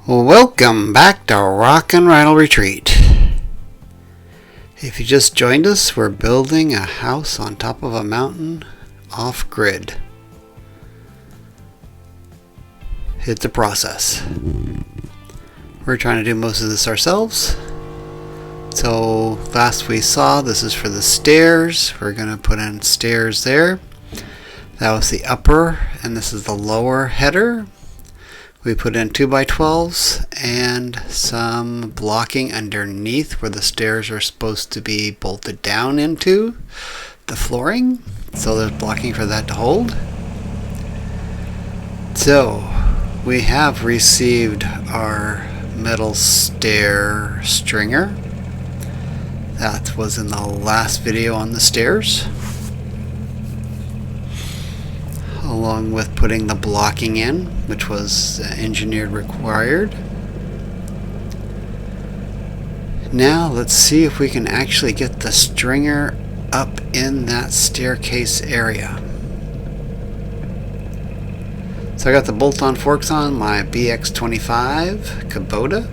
Welcome back to Rock and Rattle Retreat. If you just joined us, we're building a house on top of a mountain off-grid. It's a process. We're trying to do most of this ourselves. So last we saw, this is for the stairs. We're going to put in stairs there. That was the upper, and this is the lower header. We put in 2x12s and some blocking underneath where the stairs are supposed to be bolted down into the flooring. So there's blocking for that to hold. So we have received our metal stair stringer. That was in the last video on the stairs, along with putting the blocking in, which was engineered required. Now let's see if we can actually get the stringer up in that staircase area. So I got the bolt-on forks on my BX25 Kubota,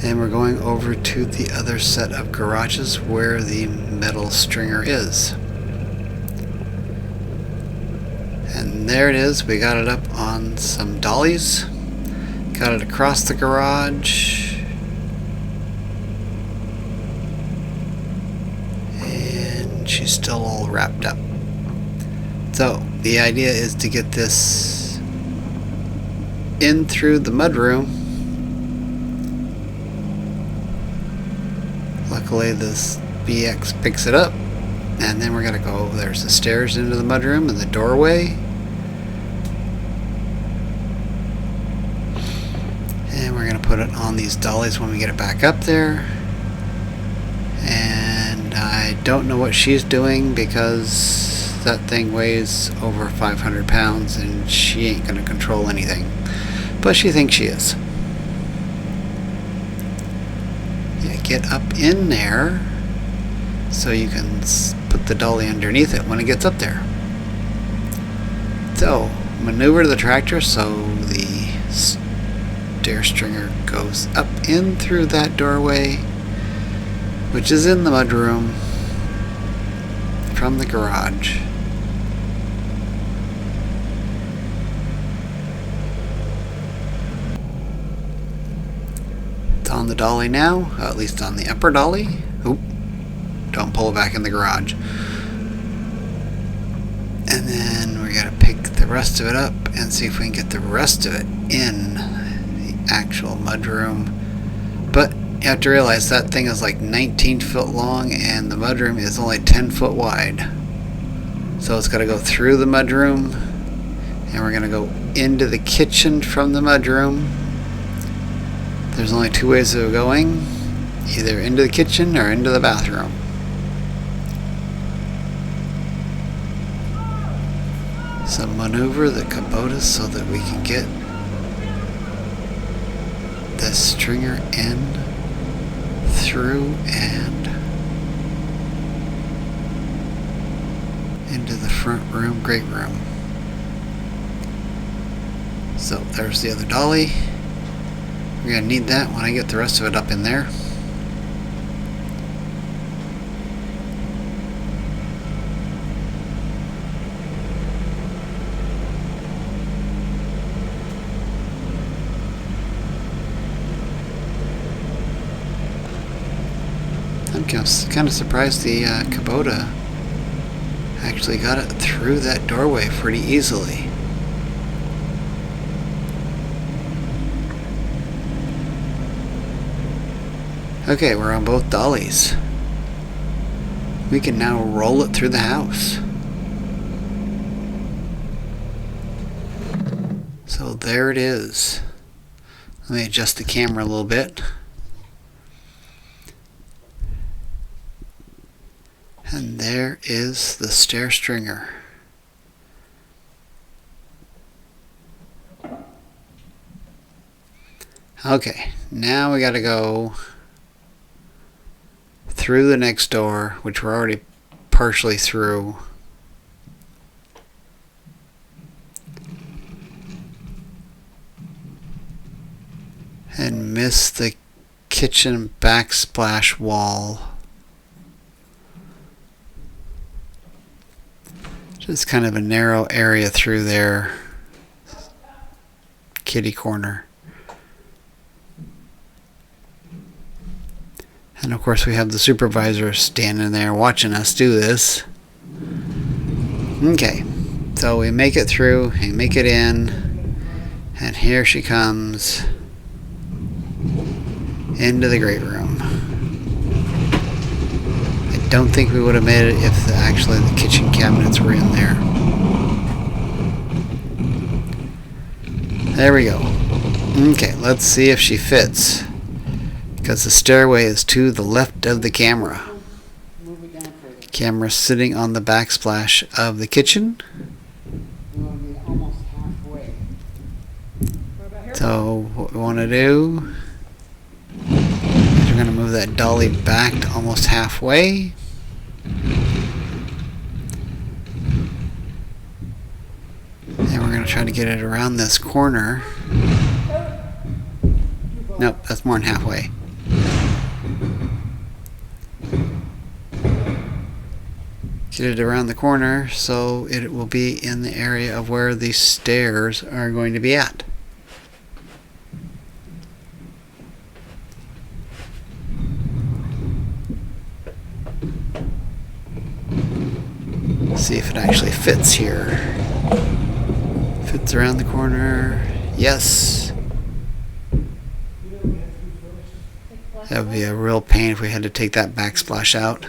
and we're going over to the other set of garages where the metal stringer is. And there it is. We got it up on some dollies. Got it across the garage. And she's still all wrapped up. So the idea is to get this in through the mudroom. Luckily this BX picks it up. And then we're going to go, there's the stairs into the mudroom and the doorway. And we're going to put it on these dollies when we get it back up there. And I don't know what she's doing because that thing weighs over 500 pounds and she ain't going to control anything. But she thinks she is. Yeah, get up in there so you can put the dolly underneath it when it gets up there. So maneuver the tractor so the stair stringer goes up in through that doorway, which is in the mudroom from the garage. It's on the dolly now, at least on the upper dolly. Oop. Don't pull it back in the garage. And then we gotta pick the rest of it up and see if we can get the rest of it in the actual mudroom. But you have to realize that thing is like 19 foot long and the mudroom is only 10 foot wide. So it's gotta go through the mudroom, and we're gonna go into the kitchen from the mudroom. There's only two ways of going, either into the kitchen or into the bathroom. So maneuver the Kubota so that we can get the stringer in, through, and into the front room, great room. So there's the other dolly. We're going to need that when I get the rest of it up in there. I'm kind of surprised the Kubota actually got it through that doorway pretty easily. Okay, we're on both dollies. We can now roll it through the house. So there it is. Let me adjust the camera a little bit. And there is the stair stringer. Okay, now we gotta go through the next door, which we're already partially through. and miss the kitchen backsplash wall. Just kind of a narrow area through there. Kitty corner. And of course we have the supervisor standing there watching us do this. Okay, so we make it through and make it in, and here she comes into the great room. I don't think we would have made it if actually the kitchen cabinets were in there. There we go. Okay, let's see if she fits, because the stairway is to the left of the camera. Camera sitting on the backsplash of the kitchen. So what we want to do is we're going to move that dolly back to almost halfway. And we're going to try to get it around this corner. Nope, that's more than halfway. Get it around the corner so it will be in the area of where the stairs are going to be at. See if it actually fits here. Fits around the corner. Yes. That would be a real pain if we had to take that backsplash out.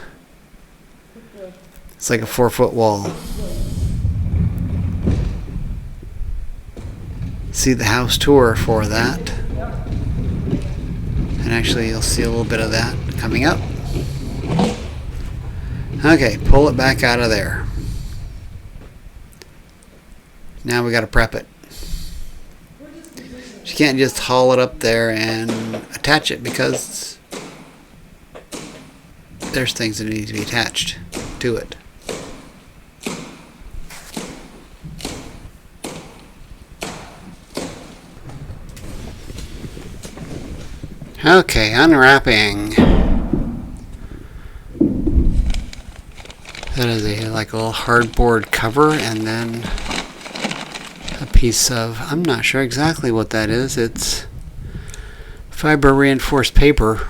It's like a 4-foot wall. See the house tour for that. And actually you'll see a little bit of that coming up. Okay, pull it back out of there. Now we got to prep it. You can't just haul it up there and attach it because there's things that need to be attached to it. Okay, unwrapping. That is like a little hardboard cover, and then a piece of, I'm not sure exactly what that is. It's fiber reinforced paper.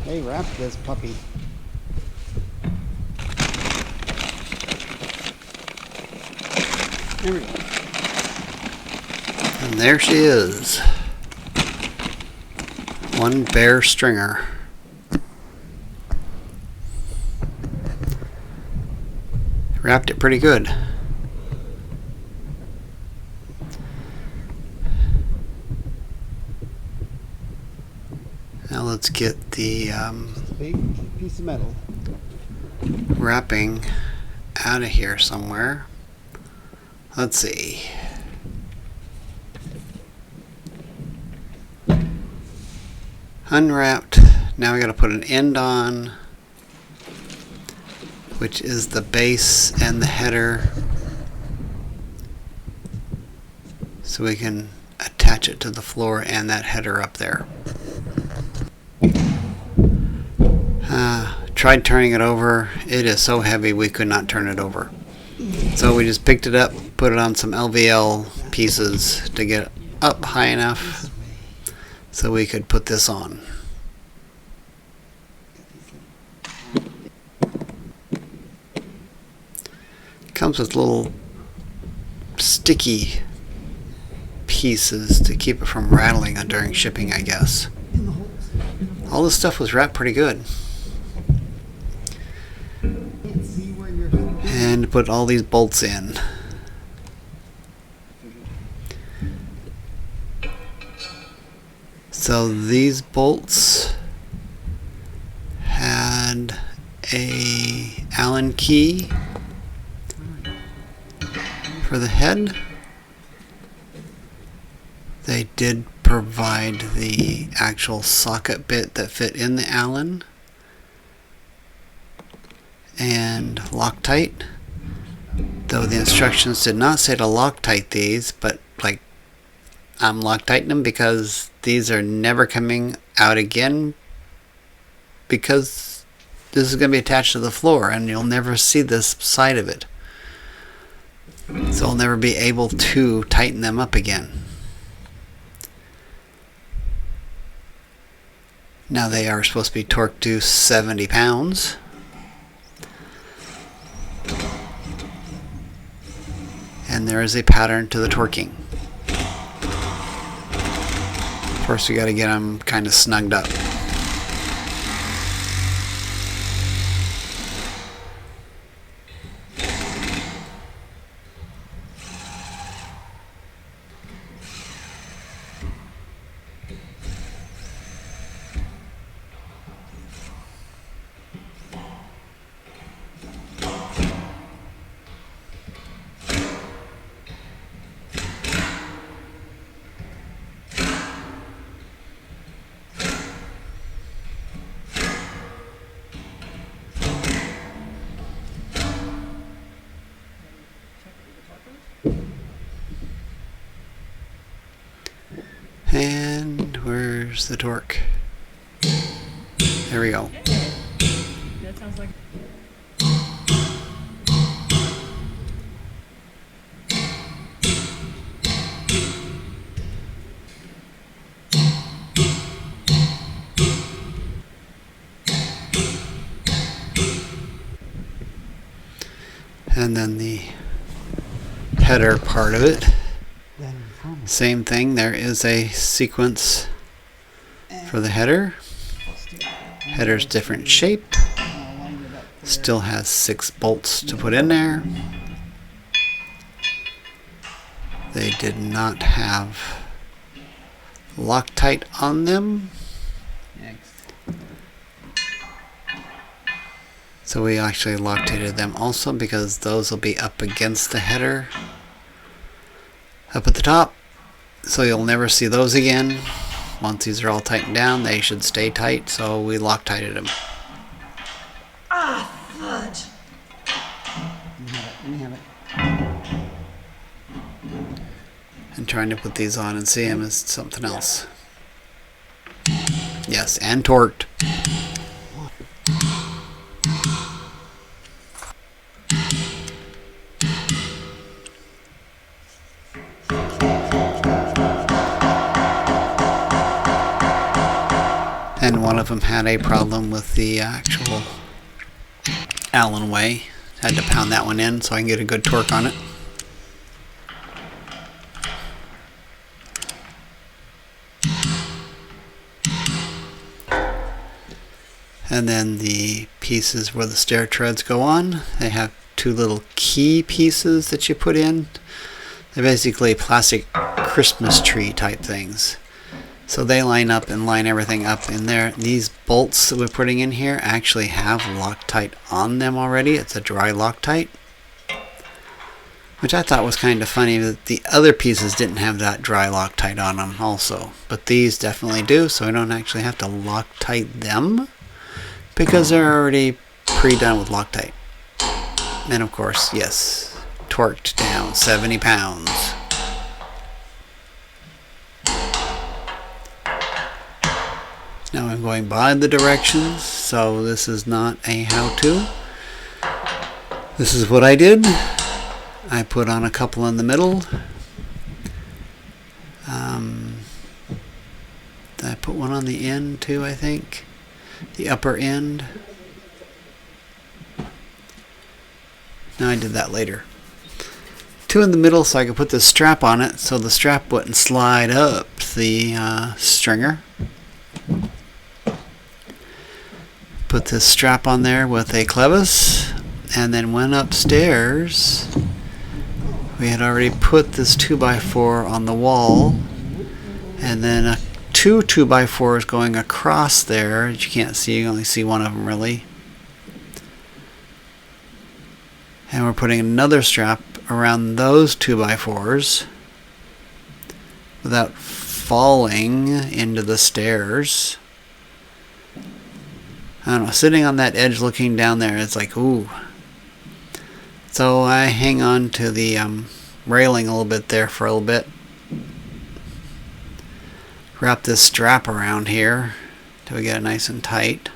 They wrapped this puppy. There we go. And there she is. One bare stringer. Wrapped it pretty good. Now let's get the big piece of metal wrapping out of here somewhere. Let's see. Unwrapped. Now we got to put an end on, which is the base and the header, so we can attach it to the floor and that header up there. Tried turning it over. It is so heavy we could not turn it over. So we just picked it up, put it on some LVL pieces to get it up high enough so we could put this on. It comes with little sticky pieces to keep it from rattling during shipping, I guess. All this stuff was wrapped pretty good. And put all these bolts in. So these bolts had a Allen key for the head. They did provide the actual socket bit that fit in the Allen and Loctite, though the instructions did not say to Loctite these, but like I'm Loctiting them because these are never coming out again, because this is going to be attached to the floor and you'll never see this side of it, so I'll never be able to tighten them up again. Now they are supposed to be torqued to 70 pounds. And there is a pattern to the torquing. First we got to get them kind of snugged up. And where's the torque? There we go. That sounds like. And then the header part of it, same thing. There is a sequence for the header. Header's different shape. Still has 6 bolts to put in there. They did not have Loctite on them, so we actually Loctited them also, because those will be up against the header up at the top, so you'll never see those again. Once these are all tightened down, they should stay tight, so we Loctited them. Ah, fudge! Let me have it. And trying to put these on and see them is something else. Yes, and torqued. And one of them had a problem with the actual Allen way. Had to pound that one in so I can get a good torque on it. And then the pieces where the stair treads go on, they have 2 little key pieces that you put in. They're basically plastic Christmas tree type things. So they line up and line everything up in there. These bolts that we're putting in here actually have Loctite on them already. It's a dry Loctite, which I thought was kind of funny that the other pieces didn't have that dry Loctite on them also. But these definitely do, so I don't actually have to Loctite them, because they're already pre-done with Loctite. And of course, yes, torqued down 70 pounds. Now I'm going by the directions, so this is not a how-to. This is what I did. I put on a couple in the middle. I put one on the end too, I think. The upper end. No, I did that later. 2 in the middle so I could put this strap on it so the strap wouldn't slide up the stringer. Put this strap on there with a clevis, and then went upstairs. We had already put this 2x4 on the wall, and then 2 2x4s going across there that you can't see. You only see one of them really. And we're putting another strap around those 2x4s without falling into the stairs. I don't know, sitting on that edge looking down there, it's like, ooh. So I hang on to the railing a little bit there for a little bit. Wrap this strap around here till we get it nice and tight.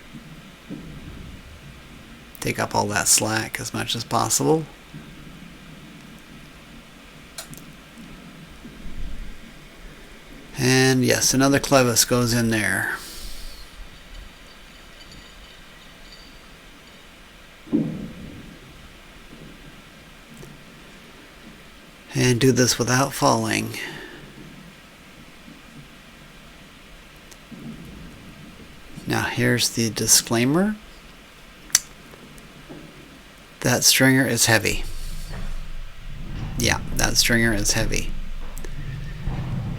Take up all that slack as much as possible. And yes, another clevis goes in there. And do this without falling. Now here's the disclaimer. That stringer is heavy. Yeah, that stringer is heavy.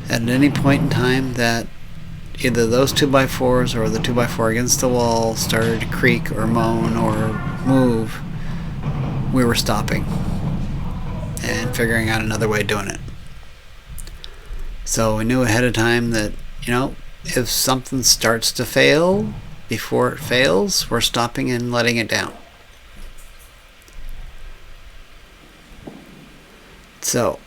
At any point in time that either those 2x4s or the 2x4 against the wall started to creak or moan or move, we were stopping and figuring out another way of doing it. So we knew ahead of time that, you know, if something starts to fail before it fails, we're stopping and letting it down. So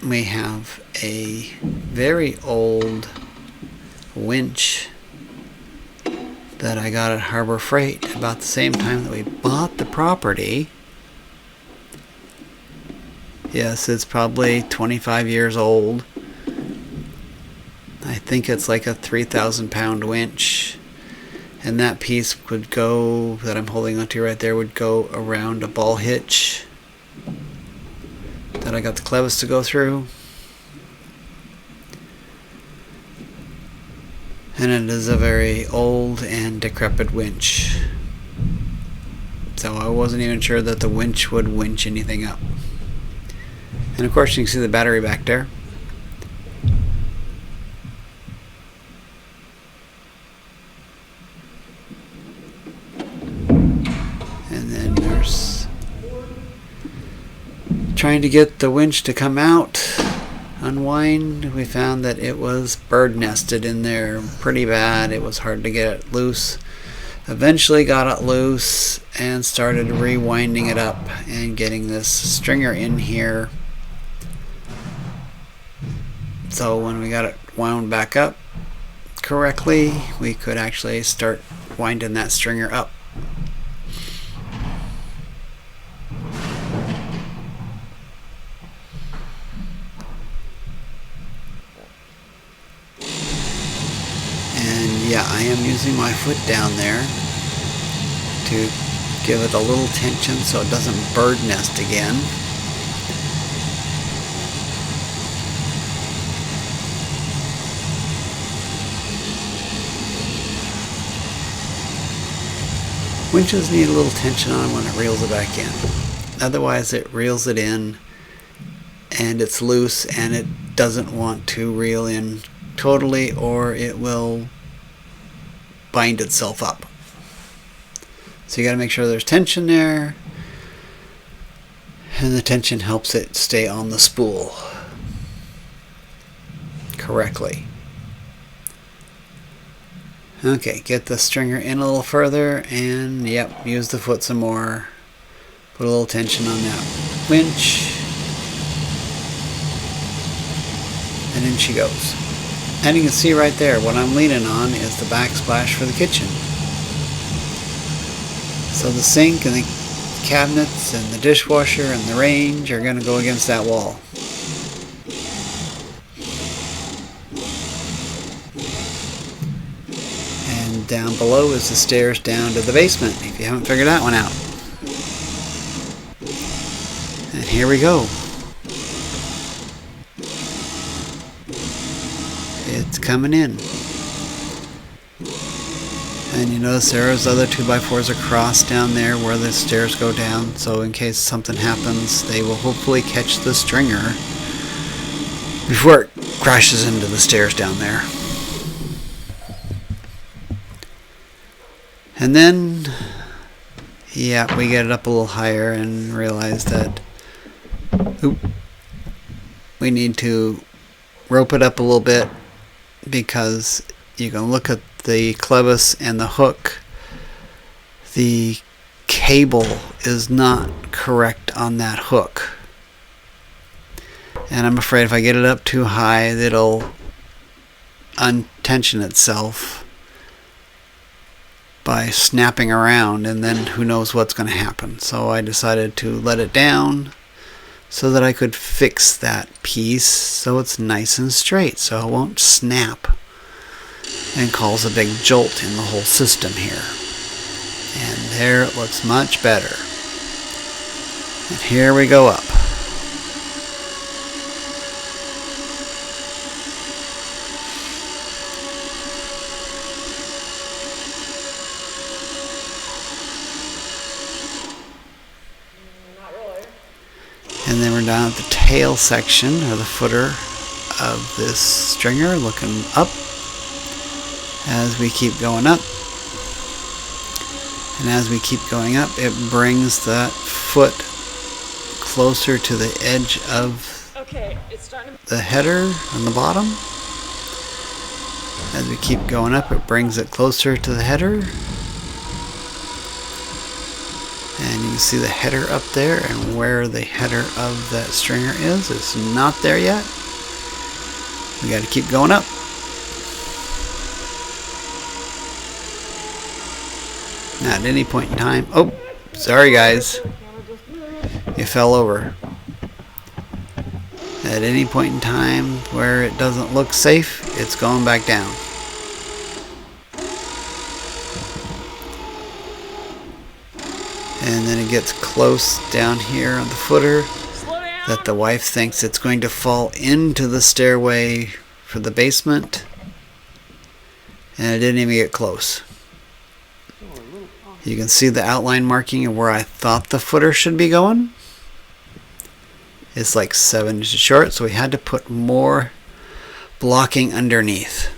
we have a very old winch that I got at Harbor Freight about the same time that we bought the property. Yes, it's probably 25 years old. I think it's like a 3,000 pound winch, and that piece would go, that I'm holding onto right there, would go around a ball hitch that I got the clevis to go through. And it is a very old and decrepit winch. So I wasn't even sure that the winch would winch anything up. And of course you can see the battery back there. And then there's trying to get the winch to come out, unwind. We found that it was bird nested in there pretty bad. It was hard to get it loose. Eventually got it loose and started rewinding it up and getting this stringer in here. So when we got it wound back up correctly, we could actually start winding that stringer up. Yeah, I am using my foot down there to give it a little tension so it doesn't bird nest again. Winches need a little tension on when it reels it back in. Otherwise it reels it in and it's loose and it doesn't want to reel in totally, or it will bind itself up. So you got to make sure there's tension there, and the tension helps it stay on the spool correctly. Okay, get the stringer in a little further, and yep, use the foot some more. Put a little tension on that winch, and in she goes. And you can see right there, what I'm leaning on is the backsplash for the kitchen. So the sink and the cabinets and the dishwasher and the range are going to go against that wall. And down below is the stairs down to the basement, if you haven't figured that one out. And here we go. It's coming in. And you notice there's other 2x4s across down there where the stairs go down, so in case something happens they will hopefully catch the stringer before it crashes into the stairs down there. And then yeah, we get it up a little higher and realize that we need to rope it up a little bit because you can look at the clevis and the hook. The cable is not correct on that hook, and I'm afraid if I get it up too high, it'll untension itself by snapping around, and then who knows what's going to happen. So I decided to let it down so that I could fix that piece so it's nice and straight, so it won't snap and cause a big jolt in the whole system here. And there it looks much better. And here we go up. And then we're down at the tail section, or the footer of this stringer, looking up as we keep going up. And as we keep going up, it brings that foot closer to the edge of the header on the bottom. As we keep going up, it brings it closer to the header. And you can see the header up there, and where the header of that stringer is, it's not there yet. We got to keep going up. Now at any point in time, oh, sorry guys, you fell over. At any point in time where it doesn't look safe, it's going back down. And then it gets close down here on the footer that the wife thinks it's going to fall into the stairway for the basement, and it didn't even get close. You can see the outline marking of where I thought the footer should be going. It's like 7 inches short, so we had to put more blocking underneath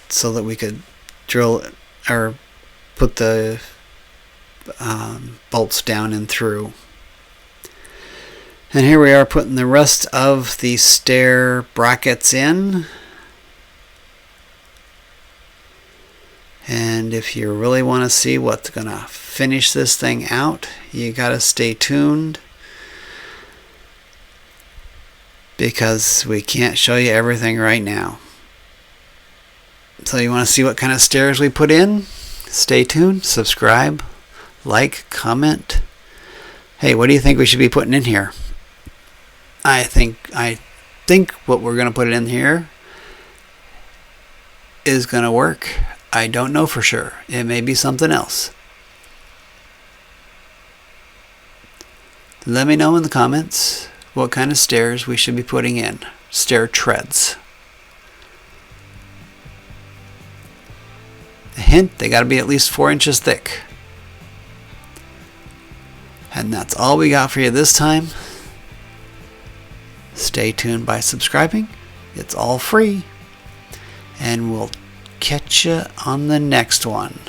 so that we could drill or put the bolts down and through. And here we are putting the rest of the stair brackets in. And if you really want to see what's going to finish this thing out, you got to stay tuned, because we can't show you everything right now. So you want to see what kind of stairs we put in? Stay tuned, subscribe, like, comment. Hey, what do you think we should be putting in here? I think what we're going to put in here is going to work. I don't know for sure. It may be something else. Let me know in the comments what kind of stairs we should be putting in. Stair treads. A hint, they got to be at least 4 inches thick. And that's all we got for you this time. Stay tuned by subscribing. It's all free. And we'll catch you on the next one.